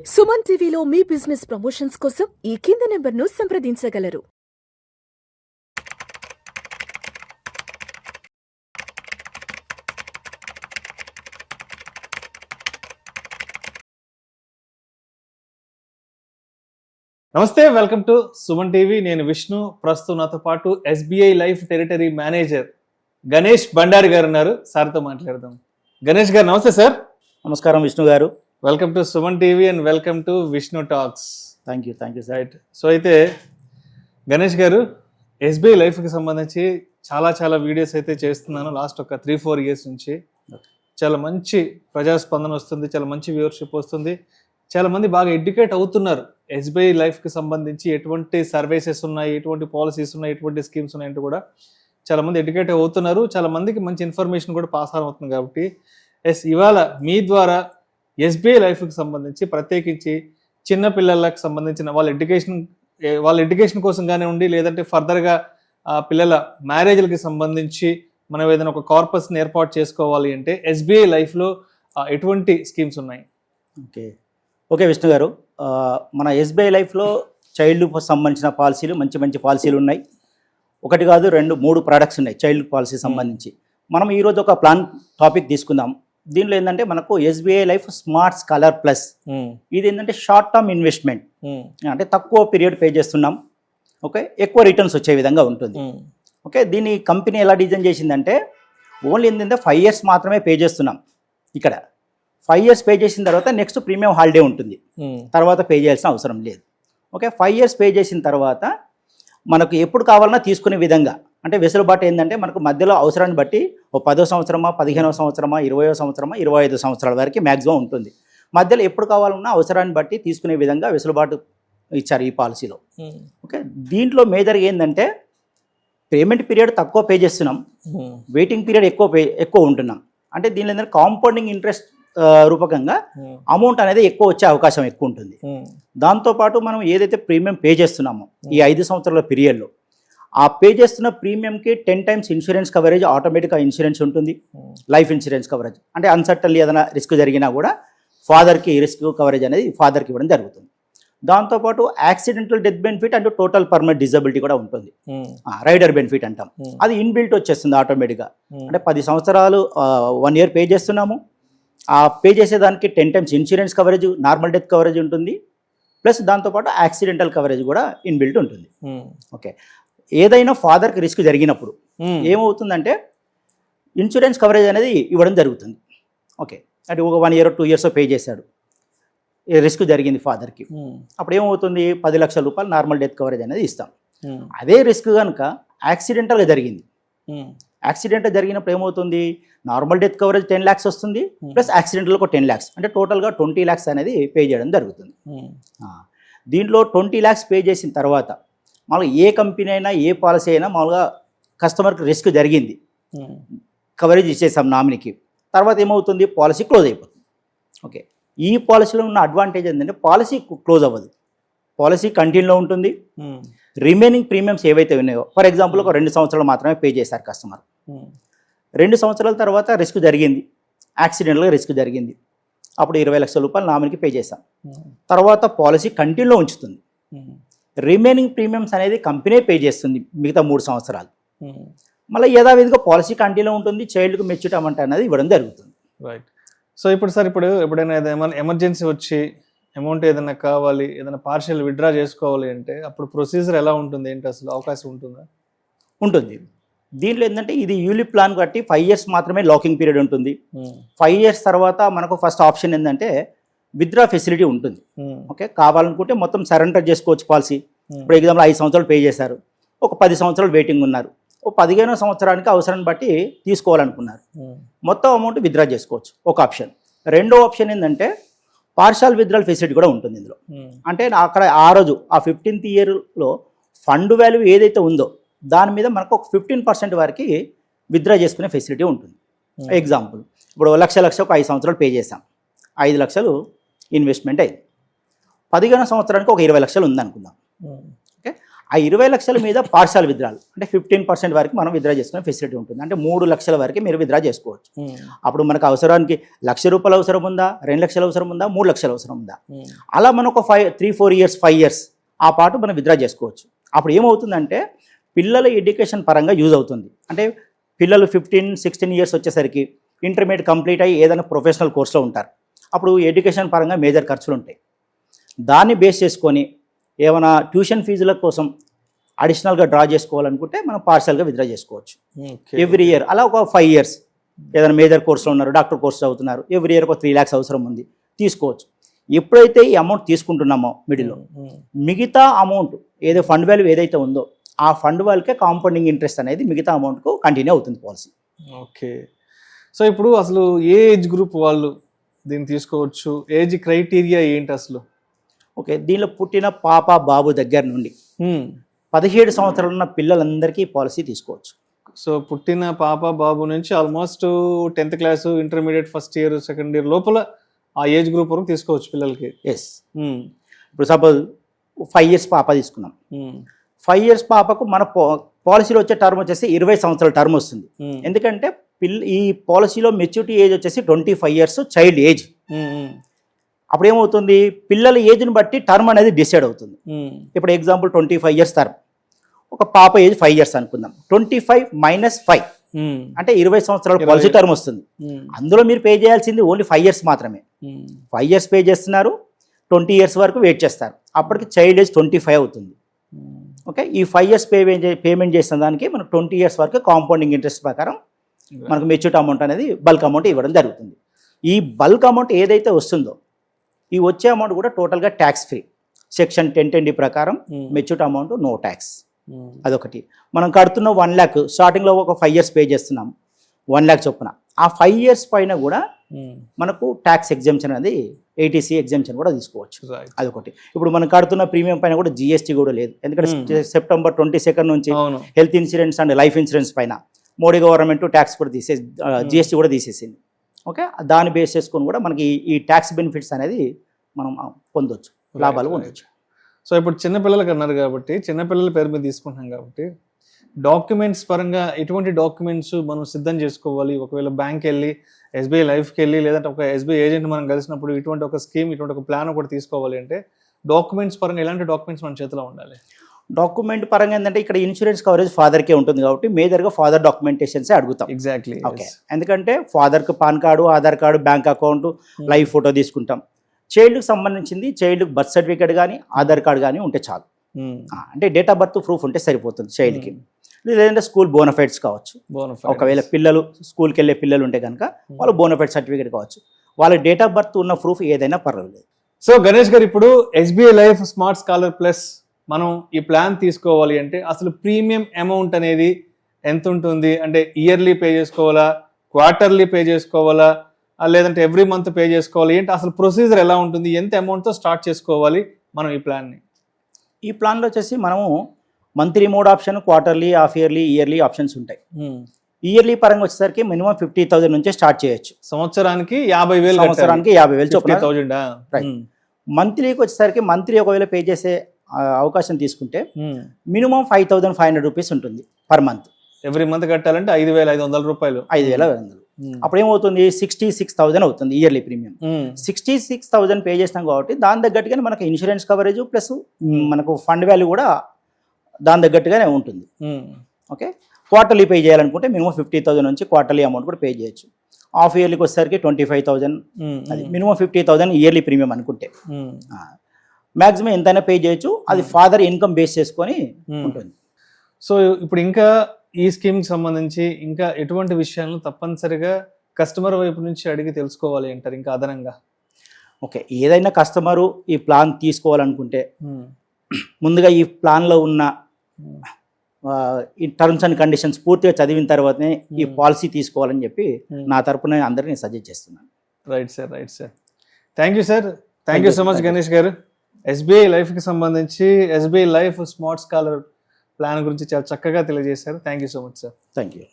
సుమన్ టీవీలో మీ business promotions కోసం ఈ కింది నెంబర్ను సంప్రదించగలరు. నమస్తే, వెల్కమ్ టు సుమన్ టీవీ. నేను విష్ణు. ప్రస్తుతం నాతో పాటు SBI life territory manager Ganesh Bandari గారు ఉన్నారు. సార్తో మాట్లాడదాం. గణేష్ గారు నమస్తే సార్. నమస్కారం విష్ణు గారు. Welcome to Suman TV and welcome to Vishnu talks. Thank you sir. Right. So అయితే గణేష్ గారు, ఎస్బీఐ లైఫ్కి సంబంధించి చాలా వీడియోస్ అయితే చేస్తున్నాను లాస్ట్ ఒక 3-4 ఇయర్స్ నుంచి. చాలా మంచి ప్రజాస్పందన వస్తుంది, చాలా మంచి వ్యూవర్షిప్ వస్తుంది, చాలా మంది బాగా ఎడ్యుకేట్ అవుతున్నారు. ఎస్బీఐ లైఫ్కి సంబంధించి ఎటువంటి సర్వీసెస్ ఉన్నాయి, ఎటువంటి పాలసీస్ ఉన్నాయి, ఎటువంటి స్కీమ్స్ ఉన్నాయంటూ కూడా చాలా మంది ఎడ్యుకేట్ అవుతున్నారు. చాలా మందికి మంచి ఇన్ఫర్మేషన్ కూడా పాస్ ఆన్ అవుతుంది. కాబట్టి ఇవాళ మీ ద్వారా ఎస్బీఐ లైఫ్కి సంబంధించి ప్రత్యేకించి చిన్నపిల్లలకు సంబంధించిన వాళ్ళ ఎడ్యుకేషన్ కోసం కానివ్వండి, లేదంటే ఫర్దర్గా పిల్లల మ్యారేజ్లకి సంబంధించి మనం ఏదైనా ఒక కార్పస్ని ఏర్పాటు చేసుకోవాలి అంటే ఎస్బీఐ లైఫ్లో ఎటువంటి స్కీమ్స్ ఉన్నాయి? ఓకే విష్ణు గారు, మన ఎస్బీఐ లైఫ్లో చైల్డ్ సంబంధించిన పాలసీలు మంచి పాలసీలు ఉన్నాయి. ఒకటి కాదు, 2-3 ప్రోడక్ట్స్ ఉన్నాయి చైల్డ్ పాలసీ సంబంధించి. మనం ఈరోజు ఒక ప్లాన్ టాపిక్ తీసుకుందాం. దీనిలో ఏంటంటే మనకు SBI life smart scholar plus. ఇది ఏంటంటే షార్ట్ టర్మ్ ఇన్వెస్ట్మెంట్, అంటే తక్కువ పీరియడ్ పే చేస్తున్నాం, ఓకే, ఎక్కువ రిటర్న్స్ వచ్చే విధంగా ఉంటుంది. ఓకే, దీన్ని కంపెనీ ఎలా డిజైన్ చేసిందంటే ఓన్లీ ఏంటంటే 5 years మాత్రమే పే చేస్తున్నాం. ఇక్కడ 5 years పే చేసిన తర్వాత నెక్స్ట్ ప్రీమియం హాలిడే ఉంటుంది, తర్వాత పే చేయాల్సిన అవసరం లేదు. ఓకే, 5 years పే చేసిన తర్వాత మనకు ఎప్పుడు కావాలన్నా తీసుకునే విధంగా, అంటే వెసులుబాటు ఏంటంటే మనకు మధ్యలో అవసరాన్ని బట్టి ఓ 10వ సంవత్సరమా, 15వ సంవత్సరమా, 20వ సంవత్సరమా, 25 సంవత్సరాల వరకు మ్యాక్సిమం ఉంటుంది. మధ్యలో ఎప్పుడు కావాలన్నా అవసరాన్ని బట్టి తీసుకునే విధంగా వెసులుబాటు ఇచ్చారు ఈ పాలసీలో. ఓకే, దీంట్లో మేజర్గా ఏంటంటే పేమెంట్ పీరియడ్ తక్కువ పే చేస్తున్నాం, వెయిటింగ్ పీరియడ్ ఎక్కువ ఉంటున్నాం. అంటే దీనిలో ఏంటంటే కాంపౌండింగ్ ఇంట్రెస్ట్ రూపకంగా అమౌంట్ అనేది ఎక్కువ వచ్చే అవకాశం ఎక్కువ ఉంటుంది. దాంతోపాటు మనం ఏదైతే ప్రీమియం పే చేస్తున్నామో ఈ 5 సంవత్సరాల పీరియడ్లో ఆ పే చేస్తున్న ప్రీమియంకి 10 times ఇన్సూరెన్స్ కవరేజ్ ఆటోమేటిక్గా ఇన్సూరెన్స్ ఉంటుంది. లైఫ్ ఇన్సూరెన్స్ కవరేజ్ అంటే అన్సర్టన్లీ ఏదైనా రిస్క్ జరిగినా కూడా ఫాదర్కి రిస్క్ కవరేజ్ అనేది ఫాదర్కి ఇవ్వడం జరుగుతుంది. దాంతోపాటు accidental death benefit and total permanent disability కూడా ఉంటుంది. రైడర్ బెనిఫిట్ అంటాం, అది ఇన్బిల్ట్ వచ్చేస్తుంది ఆటోమేటిక్గా. అంటే 10 సంవత్సరాలు 1 year పే చేస్తున్నాము, ఆ పే చేసేదానికి 10 times insurance coverage, normal death coverage ఉంటుంది, ప్లస్ దాంతోపాటు యాక్సిడెంటల్ కవరేజ్ కూడా ఇన్బిల్ట్ ఉంటుంది. ఓకే, ఏదైనా ఫాదర్కి రిస్క్ జరిగినప్పుడు ఏమవుతుందంటే ఇన్సూరెన్స్ కవరేజ్ అనేది ఇవ్వడం జరుగుతుంది. ఓకే, అంటే ఒక 1 year 2 years పే చేశాడు, రిస్క్ జరిగింది ఫాదర్కి, అప్పుడు ఏమవుతుంది 10 లక్షల రూపాయలు నార్మల్ డెత్ కవరేజ్ అనేది ఇస్తాం. అదే రిస్క్ కనుక యాక్సిడెంటల్గా జరిగింది, యాక్సిడెంట్ జరిగినప్పుడు ఏమవుతుంది నార్మల్ డెత్ కవరేజ్ 10 lakhs వస్తుంది, ప్లస్ యాక్సిడెంటల్ ఒక 10 lakhs, అంటే టోటల్గా 20 lakhs అనేది పే చేయడం జరుగుతుంది. దీంట్లో 20 lakhs పే చేసిన తర్వాత మామూలుగా ఏ కంపెనీ అయినా ఏ పాలసీ అయినా మామూలుగా కస్టమర్కి రిస్క్ జరిగింది, కవరేజ్ ఇచ్చేసాం నామినీకి, తర్వాత ఏమవుతుంది పాలసీ క్లోజ్ అయిపోతుంది. ఓకే, ఈ పాలసీలో ఉన్న అడ్వాంటేజ్ ఏంటంటే పాలసీ క్లోజ్ అవ్వదు, పాలసీ కంటిన్యూలో ఉంటుంది. రిమైనింగ్ ప్రీమియమ్స్ ఏవైతే ఉన్నాయో, ఫర్ ఎగ్జాంపుల్ ఒక 2 సంవత్సరాలు మాత్రమే పే చేశారు కస్టమర్, 2 సంవత్సరాల తర్వాత రిస్క్ జరిగింది, యాక్సిడెంట్గా రిస్క్ జరిగింది, అప్పుడు 20 లక్షల రూపాయలు నామినీకి పే చేశాం. తర్వాత పాలసీ కంటిన్యూలో ఉంచుతుంది, రిమైనింగ్ ప్రీమియమ్స్ అనేది కంపెనీ పే చేస్తుంది మిగతా 3 సంవత్సరాలు. మళ్ళీ యథావిధిగా పాలసీ కంటిన్యూలో ఉంటుంది, చైల్డ్కి మెచ్యూరిటీ అమౌంట్ అనేది ఇవ్వడం జరుగుతుంది. రైట్. సో ఇప్పుడు సార్, ఎప్పుడైనా ఏమైనా ఎమర్జెన్సీ వచ్చి అమౌంట్ ఏదైనా కావాలి, ఏదైనా పార్షియల్ విత్డ్రా చేసుకోవాలి అంటే అప్పుడు ప్రొసీజర్ ఎలా ఉంటుంది, ఏంటి అసలు అవకాశం ఉంటుందా? ఉంటుంది. దీంట్లో ఏంటంటే ఇది యూలిప్ ప్లాన్ బట్టి 5 years మాత్రమే లాకింగ్ పీరియడ్ ఉంటుంది. 5 years తర్వాత మనకు ఫస్ట్ ఆప్షన్ ఏంటంటే విత్డ్రా ఫెసిలిటీ ఉంటుంది. ఓకే, కావాలనుకుంటే మొత్తం సరెండర్ చేసుకోవచ్చు పాలసీ. ఇప్పుడు ఎగ్జాంపుల్ 5 సంవత్సరాలు పే చేశారు, ఒక 10 సంవత్సరాలు వెయిటింగ్ ఉన్నారు, ఒక 15వ సంవత్సరానికి అవసరాన్ని బట్టి తీసుకోవాలనుకున్నారు, మొత్తం అమౌంట్ విత్డ్రా చేసుకోవచ్చు, ఒక ఆప్షన్. రెండో ఆప్షన్ ఏంటంటే పార్షియల్ విత్డ్రాల్ ఫెసిలిటీ కూడా ఉంటుంది ఇందులో. అంటే అక్కడ ఆ రోజు ఆ 15th yearలో ఫండ్ వాల్యూ ఏదైతే ఉందో దాని మీద మనకు ఒక 15% వరకు విత్డ్రా చేసుకునే ఫెసిలిటీ ఉంటుంది. ఎగ్జాంపుల్ ఇప్పుడు లక్ష ఒక 5 సంవత్సరాలు పే చేసాం, 5 లక్షలు ఇన్వెస్ట్మెంట్ అయింది, 15వ సంవత్సరానికి ఒక 20 లక్షలు ఉందనుకుందాం. ఓకే, ఆ 20 లక్షల మీద పార్షల్ విత్డ్రాల్ అంటే 15% వరకు మనం విత్డ్రా చేసుకునే ఫెసిలిటీ ఉంటుంది. అంటే 3 లక్షల వరకు మీరు విత్డ్రా చేసుకోవచ్చు. అప్పుడు మనకు అవసరానికి ₹1,00,000 అవసరం ఉందా, 2 లక్షలు అవసరం ఉందా, 3 లక్షలు అవసరం ఉందా, అలా మనం ఒక 3-4 ఇయర్స్ 5 ఇయర్స్ ఆ పాటు మనం విత్డ్రా చేసుకోవచ్చు. అప్పుడు ఏమవుతుందంటే పిల్లల ఎడ్యుకేషన్ పరంగా యూజ్ అవుతుంది. అంటే పిల్లలు 15-16 ఇయర్స్ వచ్చేసరికి ఇంటర్మీడియట్ కంప్లీట్ అయ్యి ఏదైనా ప్రొఫెషనల్ కోర్సులో ఉంటారు. అప్పుడు ఎడ్యుకేషన్ పరంగా మేజర్ ఖర్చులు ఉంటాయి. దాన్ని బేస్ చేసుకొని ఏమైనా ట్యూషన్ ఫీజుల కోసం అడిషనల్గా డ్రా చేసుకోవాలనుకుంటే మనం పార్షల్గా విత్డ్రా చేసుకోవచ్చు. ఎవ్రీ ఇయర్ అలా ఒక 5 ఇయర్స్ ఏదైనా మేజర్ కోర్సులో ఉన్నారు, డాక్టర్ కోర్సు చదువుతున్నారు, ఎవ్రీ ఇయర్ ఒక 3 lakhs అవసరం ఉంది, తీసుకోవచ్చు. ఎప్పుడైతే ఈ అమౌంట్ తీసుకుంటున్నామో మిడిల్లో మిగతా అమౌంట్ ఏదో ఫండ్ వాల్యూ ఏదైతే ఉందో ఆ ఫండ్ వాల్యూకే కాంపౌండింగ్ ఇంట్రెస్ట్ అనేది మిగతా అమౌంట్కు కంటిన్యూ అవుతుంది పాలసీ. ఓకే. సో ఇప్పుడు అసలు ఏ ఏజ్ గ్రూప్ వాళ్ళు దీన్ని తీసుకోవచ్చు? ఏజ్ క్రైటీరియా ఏంటి అసలు? ఓకే, దీనిలో పుట్టిన పాప బాబు దగ్గర నుండి 17 సంవత్సరాలు ఉన్న పిల్లలందరికీ పాలసీ తీసుకోవచ్చు. సో పుట్టిన పాప బాబు నుంచి almost 10th class, intermediate first year, second year లోపల ఆ ఏజ్ గ్రూప్ వరకు తీసుకోవచ్చు పిల్లలకి. ఎస్. ఇప్పుడు సపోజ్ 5 ఇయర్స్ పాప తీసుకున్నాం. 5 ఇయర్స్ పాపకు మన పాలసీలో వచ్చే టర్మ్ వచ్చేసి 20 సంవత్సరాల టర్మ్ వస్తుంది. ఎందుకంటే ఈ పాలసీలో మెచ్యూరిటీ ఏజ్ వచ్చేసి 25 ఇయర్స్ చైల్డ్ ఏజ్. అప్పుడు ఏమవుతుంది, పిల్లల ఏజ్ని బట్టి టర్మ్ అనేది డిసైడ్ అవుతుంది. ఇప్పుడు ఎగ్జాంపుల్ 25 ఇయర్స్ టర్మ్, ఒక పాప ఏజ్ 5 ఇయర్స్ అనుకుందాం. 25 - 5 అంటే 20 సంవత్సరాల పాలసీ టర్మ్ వస్తుంది. అందులో మీరు పే చేయాల్సింది ఓన్లీ 5 ఇయర్స్ మాత్రమే. 5 ఇయర్స్ పే చేస్తున్నారు, 20 ఇయర్స్ వరకు వెయిట్ చేస్తారు, అప్పటికి చైల్డ్ ఏజ్ 25 అవుతుంది. ఓకే, ఈ 5 ఇయర్స్ పేమెంట్ చేసిన దానికి మనకు 20 ఇయర్స్ వరకు కాంపౌండింగ్ ఇంట్రెస్ట్ ప్రకారం మనకు మెచ్యూరిటీ అమౌంట్ అనేది బల్క్ అమౌంట్ ఇవ్వడం జరుగుతుంది. ఈ బల్క్ అమౌంట్ ఏదైతే వస్తుందో ఈ వచ్చే అమౌంట్ కూడా టోటల్గా ట్యాక్స్ ఫ్రీ. సెక్షన్ 1010D ప్రకారం మెచ్యూరిటీ అమౌంట్ నో ట్యాక్స్. అదొకటి. మనం కడుతున్న 1 lakh స్టార్టింగ్లో ఒక 5 ఇయర్స్ పే చేస్తున్నాం, 1 lakh చొప్పున. ఆ 5 ఇయర్స్ పైన కూడా మనకు ట్యాక్స్ ఎగ్జంప్షన్ అనేది ATC ఎగ్జంప్షన్ కూడా తీసుకోవచ్చు. అదొకటి. ఇప్పుడు మనం కడుతున్న ప్రీమియం పైన కూడా GST కూడా లేదు. ఎందుకంటే September 22 నుంచి health insurance and life insurance పైన మోడీ గవర్నమెంట్ ట్యాక్స్ కూడా GST కూడా తీసేసింది. ఓకే, దాన్ని బేస్ చేసుకొని కూడా మనకి ఈ ట్యాక్స్ బెనిఫిట్స్ అనేది మనం పొందొచ్చు, లాభాలు పొందొచ్చు. సో ఇప్పుడు చిన్నపిల్లలకి అన్నారు కాబట్టి, చిన్నపిల్లల పేరు మీద తీసుకుంటున్నాం కాబట్టి డాక్యుమెంట్స్ పరంగా ఎటువంటి డాక్యుమెంట్స్ మనం సిద్ధం చేసుకోవాలి? ఒకవేళ బ్యాంక్ వెళ్ళి, SBI లైఫ్కి వెళ్ళి, లేదంటే ఒక SBI ఏజెంట్ మనం కలిసినప్పుడు ఇటువంటి ఒక స్కీమ్, ఇటువంటి ఒక ప్లాన్ ఒకటి తీసుకోవాలి అంటే డాక్యుమెంట్స్ పరంగా ఎలాంటి డాక్యుమెంట్స్ మన చేతిలో ఉండాలి? డాక్యుమెంట్ పరంగా ఏంటంటే ఇక్కడ ఇన్సూరెన్స్ కవరేజ్ ఫాదర్కే ఉంటుంది కాబట్టి మేజర్గా ఫాదర్ డాక్యుమెంటేషన్సే అడుగుతాం. ఎగ్జాక్ట్లీ. ఓకే, ఎందుకంటే ఫాదర్కి pan card, Aadhaar card, bank account, live photo తీసుకుంటాం. చైల్డ్కి సంబంధించింది చైల్డ్కి బర్త్ సర్టిఫికేట్ కానీ ఆధార్ కార్డు కానీ ఉంటే చాలు. అంటే డేట్ ఆఫ్ బర్త్ ప్రూఫ్ ఉంటే సరిపోతుంది చైల్డ్కి. లేదంటే స్కూల్ బోనఫైడ్స్ కావచ్చు. ఒకవేళ పిల్లలు స్కూల్కి వెళ్ళే పిల్లలు ఉంటే కనుక వాళ్ళు బోనఫైడ్ సర్టిఫికేట్ కావచ్చు. వాళ్ళ డేట్ ఆఫ్ బర్త్ ఉన్న ప్రూఫ్ ఏదైనా పర్వాలేదు. సో గణేష్ గారు, ఇప్పుడు SBI life smart scholar plus మనం ఈ ప్లాన్ తీసుకోవాలి అంటే అసలు ప్రీమియం అమౌంట్ అనేది ఎంత ఉంటుంది? అంటే ఇయర్లీ పే చేసుకోవాలా, క్వార్టర్లీ పే చేసుకోవాలా, లేదంటే ఎవ్రీ మంత్ పే చేసుకోవాలి? ఏంటి అసలు ప్రొసీజర్ ఎలా ఉంటుంది? ఎంత అమౌంట్తో స్టార్ట్ చేసుకోవాలి మనం ఈ ప్లాన్ని? ఈ ప్లాన్లో వచ్చేసి మనము monthly mode option, quarterly, half yearly, yearly options ఉంటాయి. ఇయర్లీ పరంగా వచ్చేసరికి మినిమం 50,000 నుంచే స్టార్ట్ చేయొచ్చు. సంవత్సరానికి 50,000. సంవత్సరానికి 50,000. మంత్లీకి వచ్చేసరికి మంత్లీ ఒకవేళ పే చేసే అవకాశం తీసుకుంటే మినిమం 5,500 రూపీస్ ఉంటుంది పర్ మంత్. ఎవ్రీ మంత్ కట్టాలంటే 5,500 రూపాయలు. 5,500. అప్పుడు ఏమవుతుంది, 66,000 అవుతుంది ఇయర్లీ ప్రీమియం. 66,000 పే చేసినాం కాబట్టి దాని తగ్గట్టుగానే మనకు ఇన్సూరెన్స్ కవరేజ్ ప్లస్ మనకు ఫండ్ వాల్యూ కూడా దాని తగ్గట్టుగానే ఉంటుంది. ఓకే, క్వార్టర్లీ పే చేయాలనుకుంటే మినిమం 50,000 నుంచి క్వార్టర్లీ అమౌంట్ కూడా పే చేయొచ్చు. హాఫ్ ఇయర్లీకి వచ్చేసరికి 25,000, అది మినిమం 50,000 ఇయర్లీ ప్రీమియం అనుకుంటే. మ్యాక్సిమం ఎంతైనా పే చేయొచ్చు. అది ఫాదర్ ఇన్కమ్ బేస్ చేసుకొని ఉంటుంది. సో ఇప్పుడు ఇంకా ఈ స్కీమ్కి సంబంధించి ఇంకా ఎటువంటి విషయాలను తప్పనిసరిగా కస్టమర్ వైపు నుంచి అడిగి తెలుసుకోవాలి అంటారు ఇంకా అదనంగా? ఓకే, ఏదైనా కస్టమరు ఈ ప్లాన్ తీసుకోవాలనుకుంటే ముందుగా ఈ ప్లాన్లో ఉన్న ఈ టర్మ్స్ అండ్ కండిషన్స్ పూర్తిగా చదివిన తర్వాతనే ఈ పాలసీ తీసుకోవాలని చెప్పి నా తరపున అందరినీ సజెస్ట్ చేస్తున్నాను. Right sir, right sir. Thank you sir. Thank you so much Ganesh గారు. SBI లైఫ్కి సంబంధించి SBI life smart scholar plan గురించి చాలా చక్కగా తెలియజేశారు. Thank you so much sir. Thank you.